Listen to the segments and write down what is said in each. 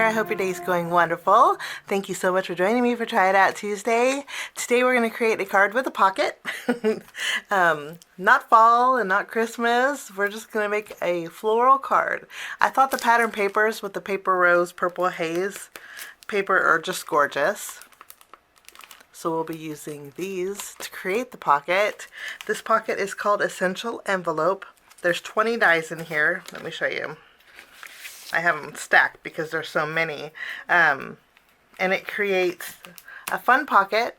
there. I hope your day's going wonderful. Thank you so much for joining me for Try It Out Tuesday. Today we're going to create a card with a pocket. Not fall and not Christmas. We're just going to make a floral card. I thought the pattern papers with the Paper Rose Purple Haze paper are just gorgeous. So we'll be using these to create the pocket. This pocket is called Essential Envelope. There's 20 dies in here. Let me show you. I have them stacked because there's so many. And it creates a fun pocket.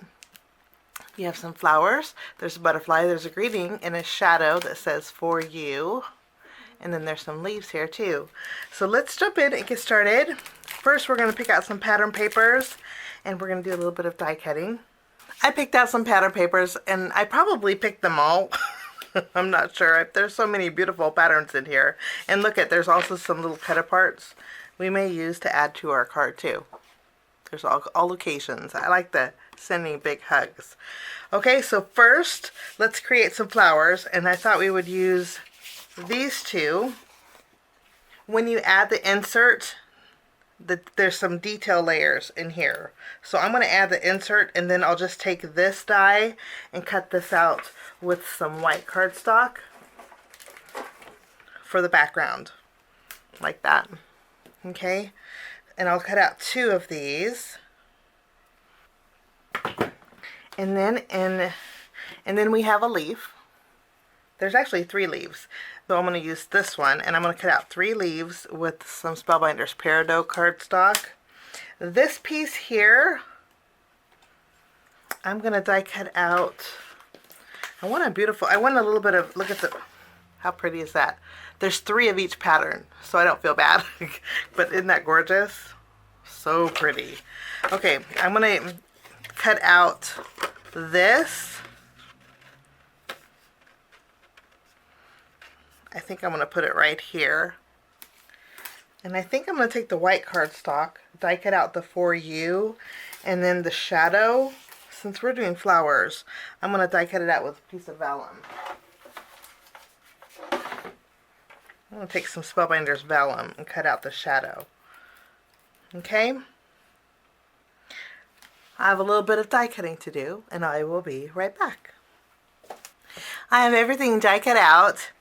You have some flowers. There's a butterfly. There's a greeting and a shadow that says "For You." And then there's some leaves here too. So let's jump in and get started. First we're going to pick out some pattern papers and we're going to do a little bit of die cutting. I picked out some pattern papers and I probably picked them all. I'm not sure. There's so many beautiful patterns in here. And look at, there's also some little cut aparts we may use to add to our card too. There's all occasions. I like the sending big hugs. Okay, so first let's create some flowers, and I thought we would use these two. When you add the insert, there's some detail layers in here. So I'm going to add the insert and then I'll just take this die and cut this out with some white cardstock for the background. Like that. Okay? And I'll cut out two of these. And then we have a leaf. There's actually 3 leaves. So I'm going to use this one, and I'm going to cut out 3 leaves with some Spellbinders Peridot cardstock. This piece here, I'm going to die cut out. I want a little bit of, look at how pretty is that? There's 3 of each pattern, so I don't feel bad. But isn't that gorgeous? So pretty. Okay, I'm going to cut out this. I think I'm going to put it right here. And I think I'm going to take the white cardstock, die cut out the "For You," and then the shadow. Since we're doing flowers, I'm going to die cut it out with a piece of vellum. I'm going to take some Spellbinders vellum and cut out the shadow. Okay? I have a little bit of die cutting to do, and I will be right back. I have everything die cut out.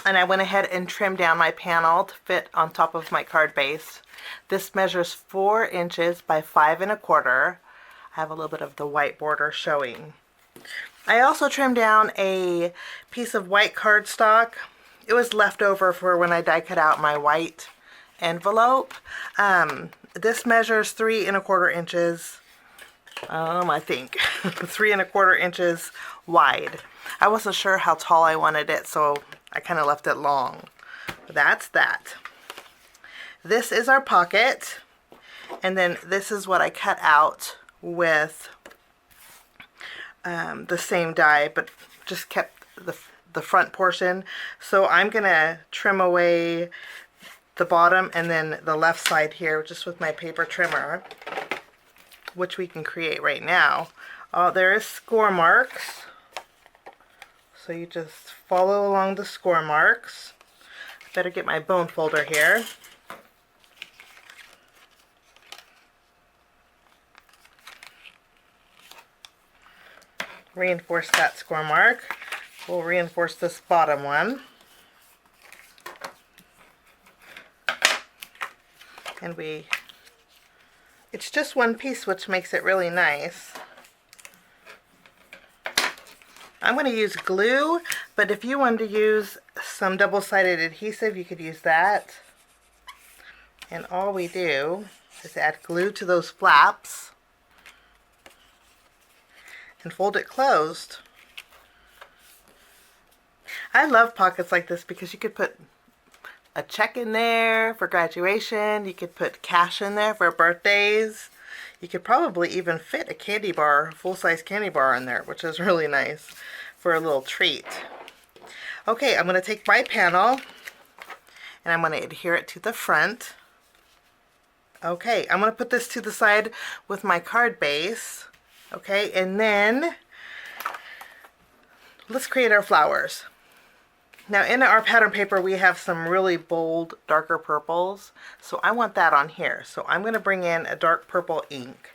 And I went ahead and trimmed down my panel to fit on top of my card base. This measures 4 inches by 5 1/4. I have a little bit of the white border showing. I also trimmed down a piece of white cardstock. It was left over for when I die cut out my white envelope. This measures 3 1/4 inches. I think 3 1/4 inches wide. I wasn't sure how tall I wanted it, so I kind of left it long. That's that. This is our pocket, and then this is what I cut out with the same die, but just kept the front portion. So I'm gonna trim away the bottom and then the left side here just with my paper trimmer, which we can create right now. There is score marks. So you just follow along the score marks. I better get my bone folder here. Reinforce that score mark. We'll reinforce this bottom one. And it's just one piece, which makes it really nice. I'm going to use glue, but if you wanted to use some double-sided adhesive, you could use that. And all we do is add glue to those flaps and fold it closed. I love pockets like this because you could put a check in there for graduation. You could put cash in there for birthdays. You could probably even fit a candy bar, full-size candy bar in there, which is really nice for a little treat. Okay, I'm going to take my panel and I'm going to adhere it to the front. Okay, I'm going to put this to the side with my card base. Okay, and then let's create our flowers. Now in our pattern paper we have some really bold darker purples, so I want that on here. So I'm going to bring in a dark purple ink.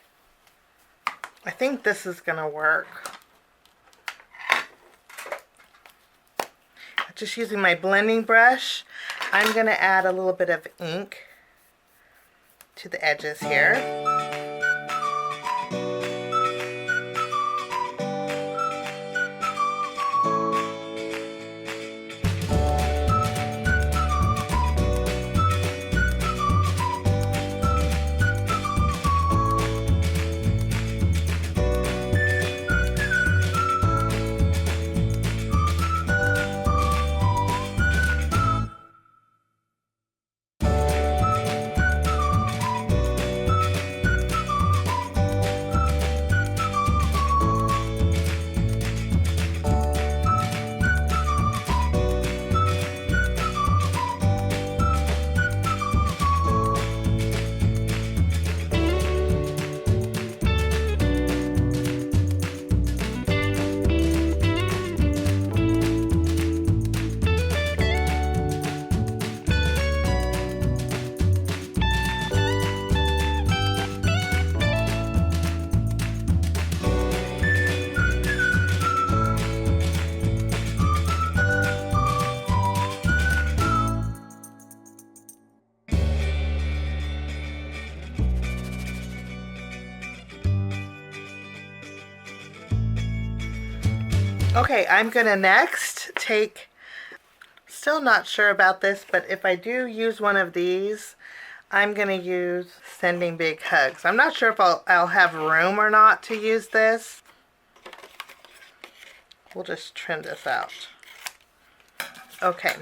I think this is going to work. Just using my blending brush, I'm going to add a little bit of ink to the edges here. Okay, I'm gonna next take, still not sure about this, but if I do use one of these, I'm gonna use Sending Big Hugs. I'm not sure if I'll have room or not to use this. We'll just trim this out. Okay.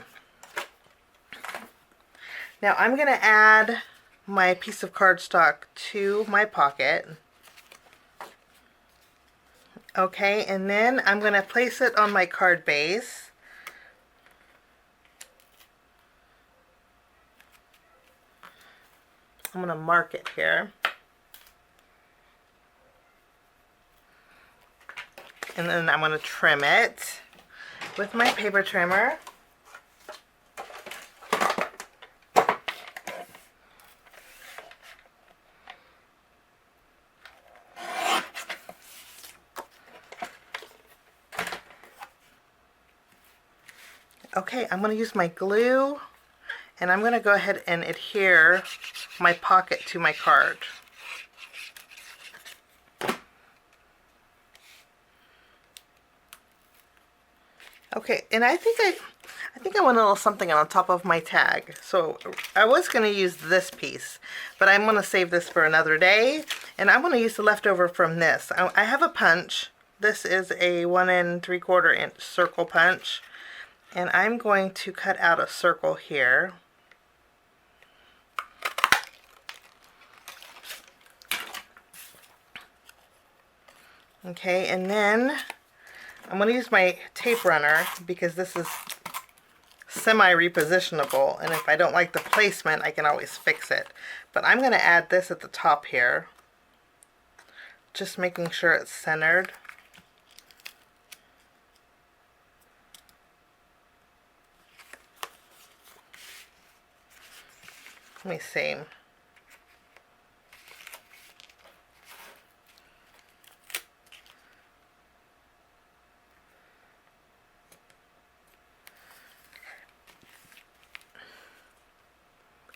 Now I'm gonna add my piece of cardstock to my pocket. Okay, and then I'm going to place it on my card base. I'm going to mark it here. And then I'm going to trim it with my paper trimmer. Okay, I'm going to use my glue, and I'm going to go ahead and adhere my pocket to my card. Okay, and I think I want a little something on top of my tag. So I was going to use this piece, but I'm going to save this for another day, and I'm going to use the leftover from this. I have a punch. This is a 1 3/4 inch circle punch. And I'm going to cut out a circle here. Okay, and then I'm going to use my tape runner because this is semi-repositionable, and if I don't like the placement, I can always fix it. But I'm going to add this at the top here, just making sure it's centered. Let me see.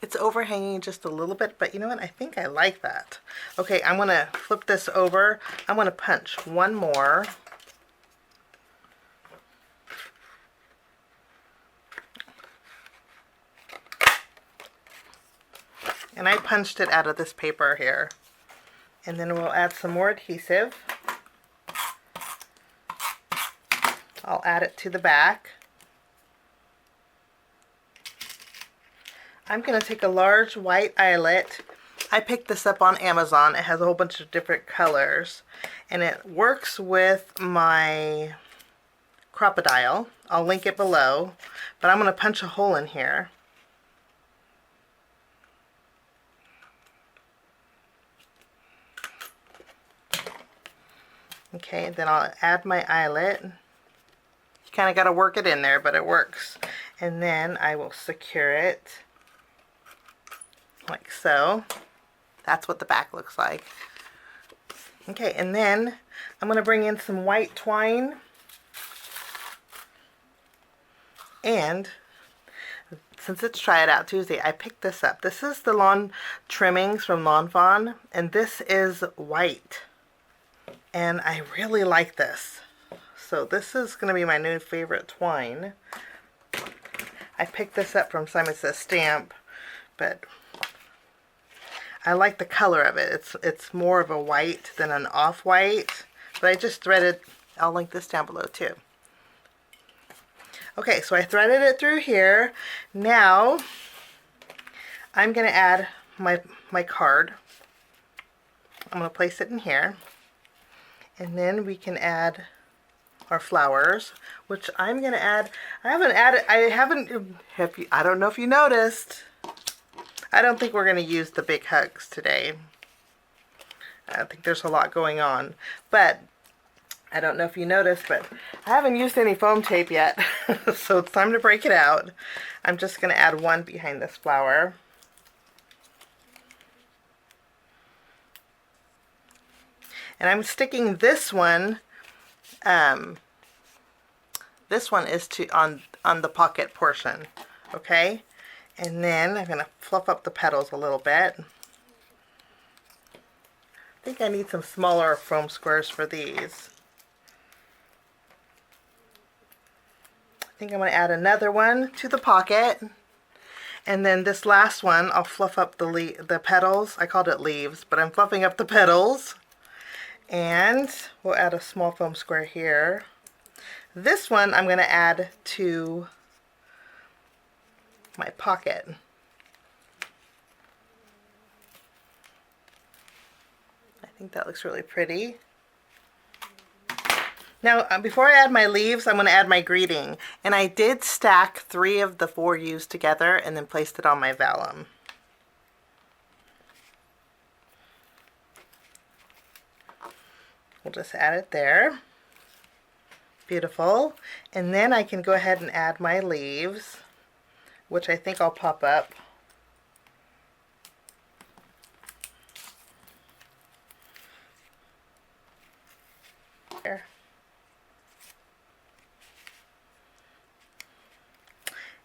It's overhanging just a little bit, but you know what? I think I like that. Okay, I'm going to flip this over. I'm going to punch one more. And I punched it out of this paper here. And then we'll add some more adhesive. I'll add it to the back. I'm going to take a large white eyelet. I picked this up on Amazon. It has a whole bunch of different colors. And it works with my Crop-A-Dile. I'll link it below. But I'm going to punch a hole in here. Okay, then I'll add my eyelet. kind of got to work it in there, but it works. And then I will secure it like so. That's what the back looks like. Okay, and then I'm going to bring in some white twine. And since it's Try It Out Tuesday, I picked this up. This is the lawn trimmings from Lawn Fawn, and this is white. And I really like this. So this is going to be my new favorite twine. I picked this up from Simon Says Stamp, but I like the color of it. It's more of a white than an off-white. But I just threaded, I'll link this down below too. Okay, so I threaded it through here. Now I'm going to add my card. I'm going to place it in here. And then we can add our flowers, which I'm going to add. I don't know if you noticed. I don't think we're going to use the big hugs today. I think there's a lot going on. But I don't know if you noticed, but I haven't used any foam tape yet. So it's time to break it out. I'm just going to add one behind this flower. And I'm sticking this one. This one is on the pocket portion. Okay? And then I'm going to fluff up the petals a little bit. I think I need some smaller foam squares for these. I think I'm going to add another one to the pocket. And then this last one, I'll fluff up the petals. I called it leaves, but I'm fluffing up the petals. And we'll add a small foam square here. This one I'm going to add to my pocket. I think that looks really pretty. Now, before I add my leaves, I'm going to add my greeting. And I did stack 3 of the 4 U's together and then placed it on my vellum. We'll just add it there. Beautiful. And then I can go ahead and add my leaves, which I think I'll pop up. There.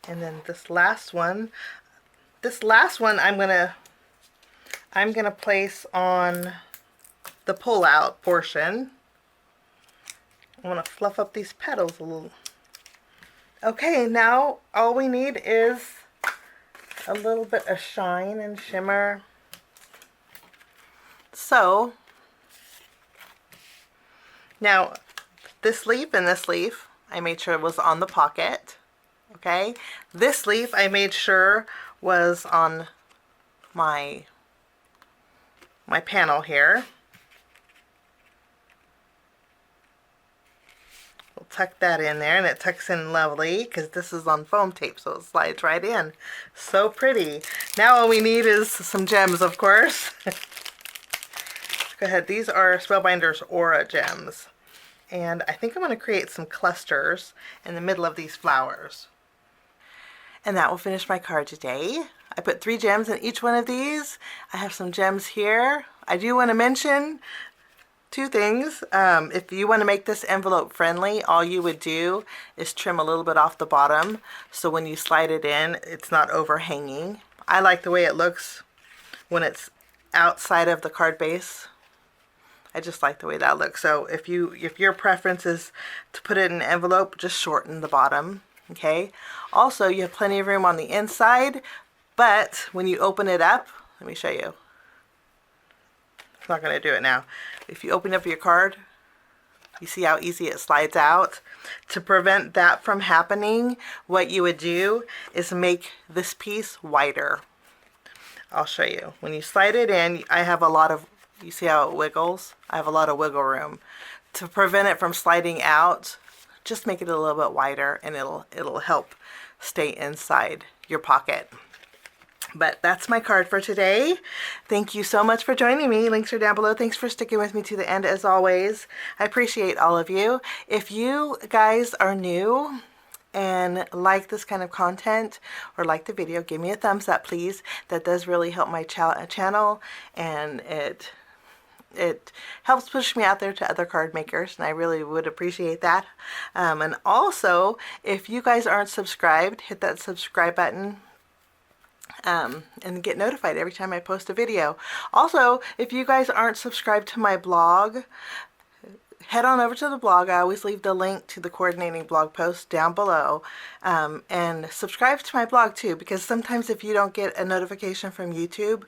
And then this last one I'm gonna place on the pull-out portion. I want to fluff up these petals a little. Okay, now all we need is a little bit of shine and shimmer. So now this leaf and this leaf I made sure it was on the pocket. Okay, this leaf I made sure was on my panel here. We'll tuck that in there, and it tucks in lovely because this is on foam tape, so it slides right in. So pretty. Now all we need is some gems, of course. Go ahead. These are Spellbinders Aura gems. And I think I'm going to create some clusters in the middle of these flowers. And that will finish my card today. I put 3 gems in each one of these. I have some gems here. I do want to mention 2 things. If you want to make this envelope friendly, all you would do is trim a little bit off the bottom so when you slide it in, it's not overhanging. I like the way it looks when it's outside of the card base. I just like the way that looks. So if your preference is to put it in an envelope, just shorten the bottom. Okay. Also, you have plenty of room on the inside, but when you open it up, let me show you. It's not going to do it now. If you open up your card, you see how easy it slides out. To prevent that from happening, what you would do is make this piece wider. I'll show you. When you slide it in, I have a lot of, you see how it wiggles? I have a lot of wiggle room. To prevent it from sliding out, just make it a little bit wider and it'll help stay inside your pocket. But that's my card for today. Thank you so much for joining me. Links are down below. Thanks for sticking with me to the end as always. I appreciate all of you. If you guys are new and like this kind of content or like the video, give me a thumbs up, please. That does really help my channel, and it helps push me out there to other card makers, and I really would appreciate that. And also, if you guys aren't subscribed, hit that subscribe button and get notified every time I post a video. Also, if you guys aren't subscribed to my blog, head on over to the blog. I always leave the link to the coordinating blog post down below. And subscribe to my blog too, because sometimes if you don't get a notification from YouTube,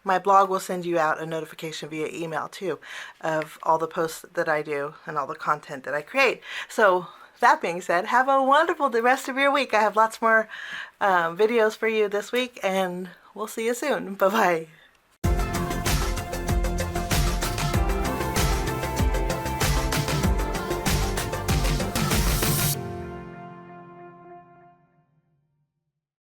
my blog will send you out a notification via email too of all the posts that I do and all the content that I create. So that being said, have a wonderful the rest of your week. I have lots more videos for you this week, and we'll see you soon. Bye-bye.